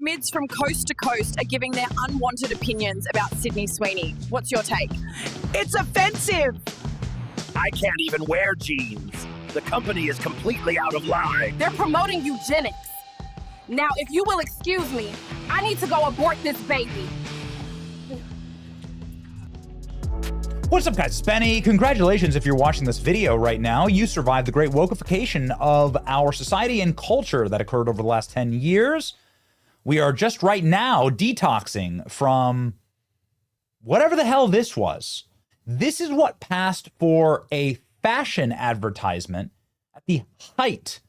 mids from coast to coast are giving their unwanted opinions about Sydney Sweeney. What's your take? It's offensive! I can't even wear jeans. The company is completely out of line. They're promoting eugenics. Now, if you will excuse me, I need to go abort this baby. What's up, guys? It's Benny. Congratulations if you're watching this video right now. You survived the great wokeification of our society and culture that occurred over the last 10 years. We are just right now detoxing from whatever the hell this was. This is what passed for a fashion advertisement at the height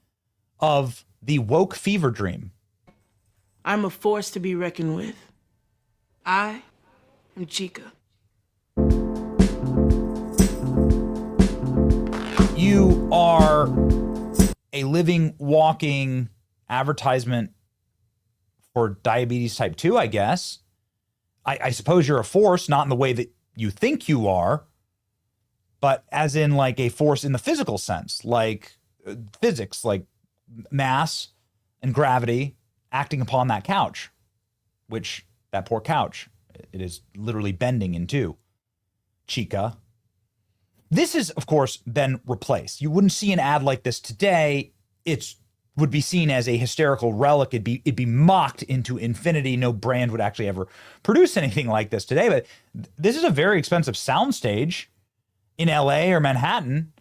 of the woke fever dream. I'm a force to be reckoned with. I am Chica. You are a living, walking advertisement for diabetes type 2, I guess. I suppose you're a force, not in the way that you think you are, but as in like a force in the physical sense, like physics, like mass and gravity acting upon that couch, which that poor couch, it is literally bending in two. Chica. This has, of course, been replaced. You wouldn't see an ad like this today. It would be seen as a hysterical relic. It'd be mocked into infinity. No brand would actually ever produce anything like this today. But this is a very expensive soundstage in LA or Manhattan.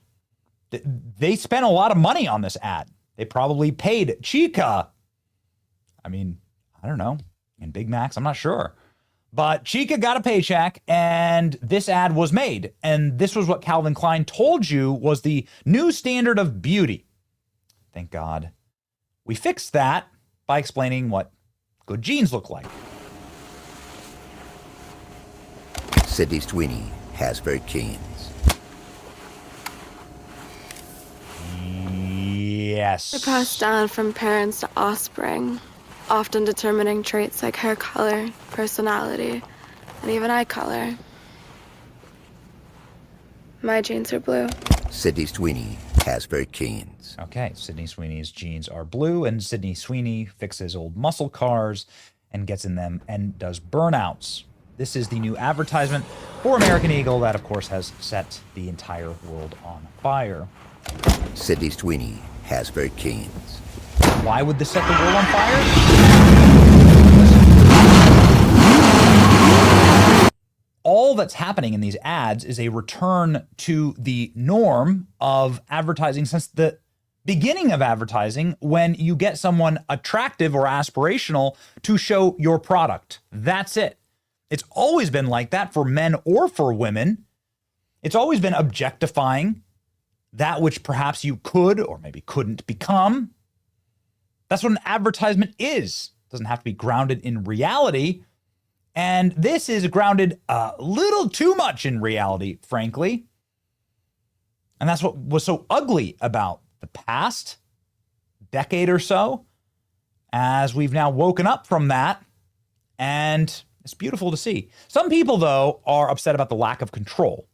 They spent a lot of money on this ad. They probably paid Chica. I mean, I don't know. In Big Macs, I'm not sure. But Chica got a paycheck, and this ad was made. And this was what Calvin Klein told you was the new standard of beauty. Thank God. We fixed that by explaining what good jeans look like. Sydney Sweeney has very jeans. Yes. They're passed down from parents to offspring, often determining traits like hair color, personality, and even eye color. My jeans are blue. Sydney Sweeney has very jeans. Okay, Sydney Sweeney's jeans are blue, and Sydney Sweeney fixes old muscle cars and gets in them and does burnouts. This is the new advertisement for American Eagle that, of course, has set the entire world on fire. Sydney Sweeney has very jeans. Why would this set the world on fire? All that's happening in these ads is a return to the norm of advertising since the beginning of advertising, when you get someone attractive or aspirational to show your product. That's it. It's always been like that for men or for women. It's always been objectifying that which perhaps you could or maybe couldn't become. That's what an advertisement is. It doesn't have to be grounded in reality. And this is grounded a little too much in reality, frankly. And that's what was so ugly about the past decade or so, as we've now woken up from that. And it's beautiful to see. Some people, though, are upset about the lack of control.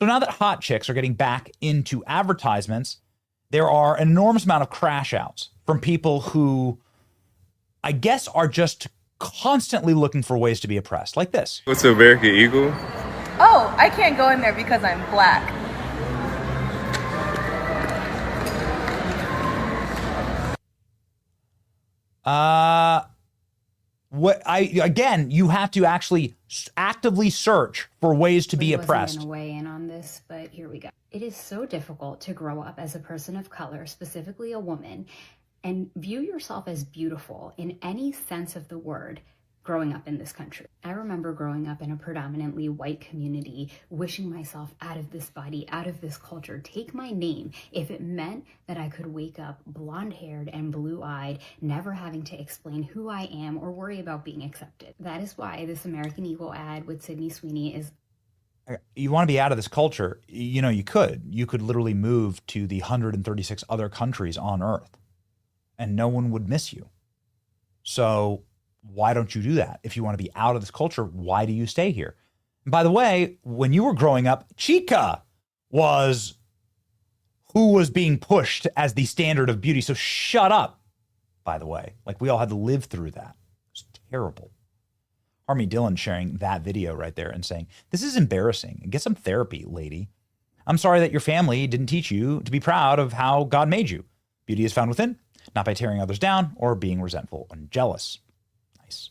So now that hot chicks are getting back into advertisements, there are an enormous amount of crash outs from people who, I guess, are just constantly looking for ways to be oppressed, like this. What's American Eagle? Oh, I can't go in there because I'm black. Again, you have to actually actively search for ways to be oppressed. Wasn't gonna weigh in on this, but here we go. It is so difficult to grow up as a person of color, specifically a woman, and view yourself as beautiful in any sense of the word growing up in this country. I remember growing up in a predominantly white community, wishing myself out of this body, out of this culture, take my name, if it meant that I could wake up blonde-haired and blue-eyed, never having to explain who I am or worry about being accepted. That is why this American Eagle ad with Sydney Sweeney is... You want to be out of this culture, you know, you could literally move to the 136 other countries on Earth and no one would miss you. So why don't you do that? If you want to be out of this culture, why do you stay here? And by the way, when you were growing up, Chica was who was being pushed as the standard of beauty. So shut up, by the way. Like, we all had to live through that. It's terrible. Harmy Dillon sharing that video right there and saying, this is embarrassing. Get some therapy, lady. I'm sorry that your family didn't teach you to be proud of how God made you. Beauty is found within, not by tearing others down or being resentful and jealous. Nice.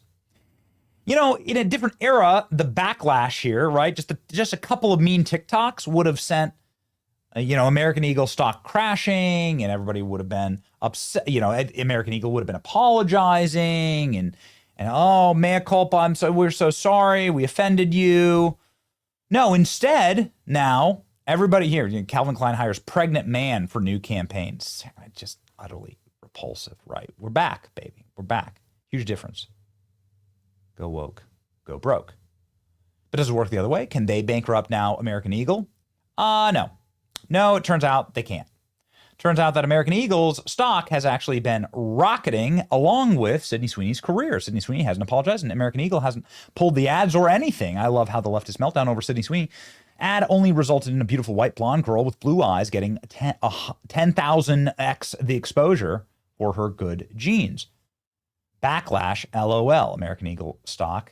You know, in a different era, the backlash here, right? Just a couple of mean TikToks would have sent, American Eagle stock crashing, and everybody would have been upset. American Eagle would have been apologizing and oh, mea culpa, we're so sorry, we offended you. No, instead, now everybody here, Calvin Klein hires pregnant man for new campaigns. Just utterly repulsive, right? We're back, baby. We're back. Huge difference. Go woke, go broke. But does it work the other way? Can they bankrupt now American Eagle? No. No, it turns out they can't. Turns out that American Eagle's stock has actually been rocketing along with Sydney Sweeney's career. Sydney Sweeney hasn't apologized, and American Eagle hasn't pulled the ads or anything. I love how the leftist meltdown over Sydney Sweeney ad only resulted in a beautiful white blonde girl with blue eyes getting 10,000x the exposure for her good genes. Backlash, LOL. American Eagle stock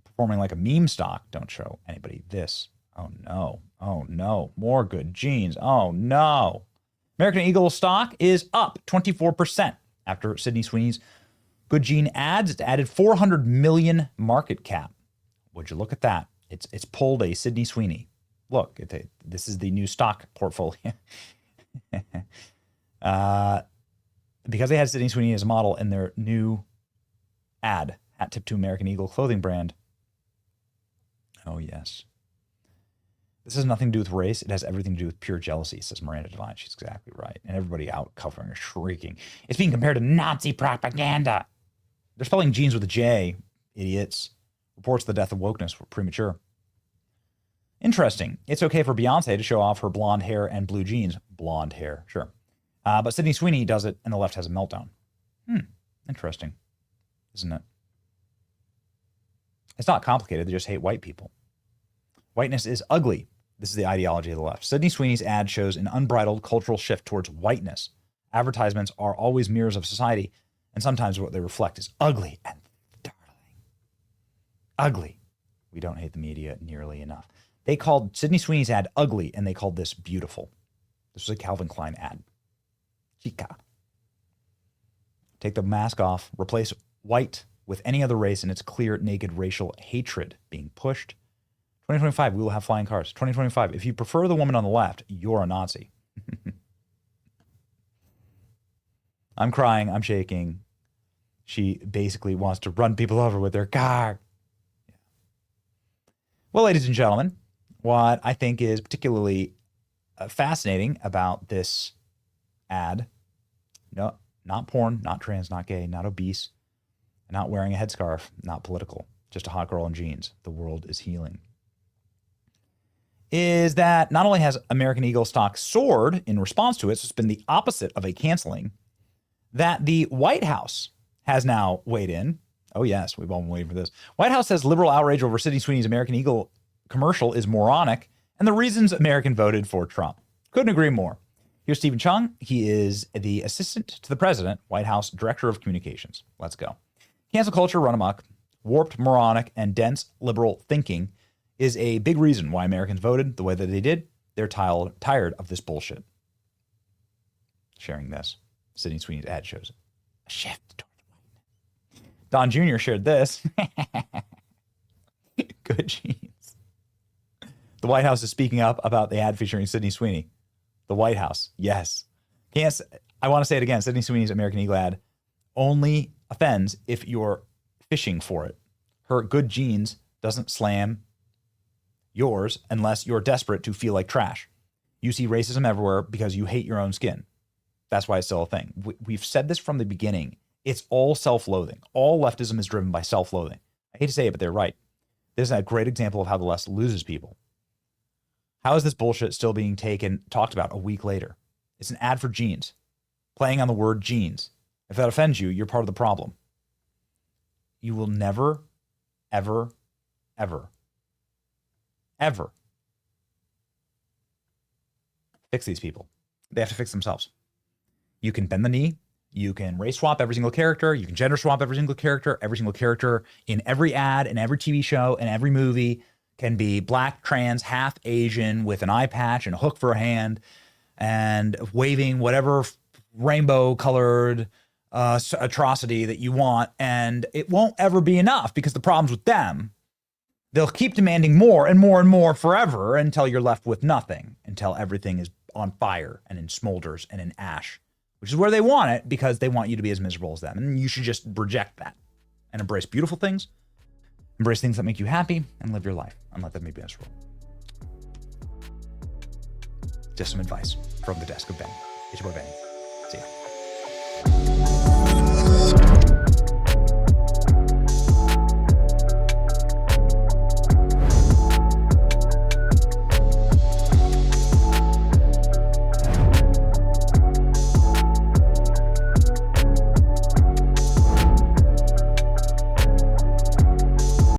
performing like a meme stock. Don't show anybody this. Oh no. Oh no. More good genes. Oh no. American Eagle stock is up 24% after Sydney Sweeney's good gene ads. It's added 400 million market cap. Would you look at that? It's pulled a Sydney Sweeney. Look, this is the new stock portfolio. Because they had Sydney Sweeney as a model in their new ad, hat tip to American Eagle clothing brand. Oh, yes. This has nothing to do with race. It has everything to do with pure jealousy, says Miranda Devine. She's exactly right. And everybody out covering her, shrieking. It's being compared to Nazi propaganda. They're spelling genes with a J, idiots. Reports the death of wokeness were premature. Interesting. It's okay for Beyonce to show off her blonde hair and blue jeans. Blonde hair, sure. But Sydney Sweeney does it, and the left has a meltdown. Interesting, isn't it? It's not complicated. They just hate white people. Whiteness is ugly. This is the ideology of the left. Sydney Sweeney's ad shows an unbridled cultural shift towards whiteness. Advertisements are always mirrors of society, and sometimes what they reflect is ugly and darling. Ugly. We don't hate the media nearly enough. They called Sydney Sweeney's ad ugly, and they called this beautiful. This was a Calvin Klein ad. Chica. Take the mask off, replace white with any other race, and it's clear, naked racial hatred being pushed. 2025, we will have flying cars. 2025, if you prefer the woman on the left, you're a Nazi. I'm crying. I'm shaking. She basically wants to run people over with her car. Well, ladies and gentlemen, what I think is particularly fascinating about this ad, no, not porn, not trans, not gay, not obese, not wearing a headscarf, not political, just a hot girl in jeans. The world is healing. Is that not only has American Eagle stock soared in response to it, so it's been the opposite of a canceling, that the White House has now weighed in. Oh, yes, we've all been waiting for this. White House says liberal outrage over Sydney Sweeney's American Eagle commercial is moronic, and the reasons American voted for Trump. Couldn't agree more. Here's Stephen Chung. He is the assistant to the president, White House Director of Communications. Let's go. Cancel culture run amok, warped, moronic, and dense liberal thinking is a big reason why Americans voted the way that they did. They're tired of this bullshit. Sharing this. Sydney Sweeney's ad shows it. A shift toward whiteness. Don Jr. shared this. Good genes. The White House is speaking up about the ad featuring Sydney Sweeney. The White House, yes. I want to say it again. Sydney Sweeney's American Eagle ad only offends if you're fishing for it. Her good genes doesn't slam yours unless you're desperate to feel like trash. You see racism everywhere because you hate your own skin. That's why it's still a thing. We've said this from the beginning. It's all self-loathing. All leftism is driven by self-loathing. I hate to say it, but they're right. This is a great example of how the left loses people. How is this bullshit still being talked about a week later? It's an ad for jeans, playing on the word jeans. If that offends you, you're part of the problem. You will never, ever, ever, ever fix these people. They have to fix themselves. You can bend the knee. You can race swap every single character. You can gender swap every single character. Every single character in every ad, in every TV show, in every movie can be black, trans, half Asian with an eye patch and a hook for a hand and waving whatever rainbow colored atrocity that you want. And it won't ever be enough because the problem's with them. They'll keep demanding more and more and more forever until you're left with nothing, until everything is on fire and in smolders and in ash, which is where they want it because they want you to be as miserable as them. And you should just reject that and embrace beautiful things, embrace things that make you happy, and live your life and let them be miserable. Just some advice from the desk of Benny. It's your boy Benny.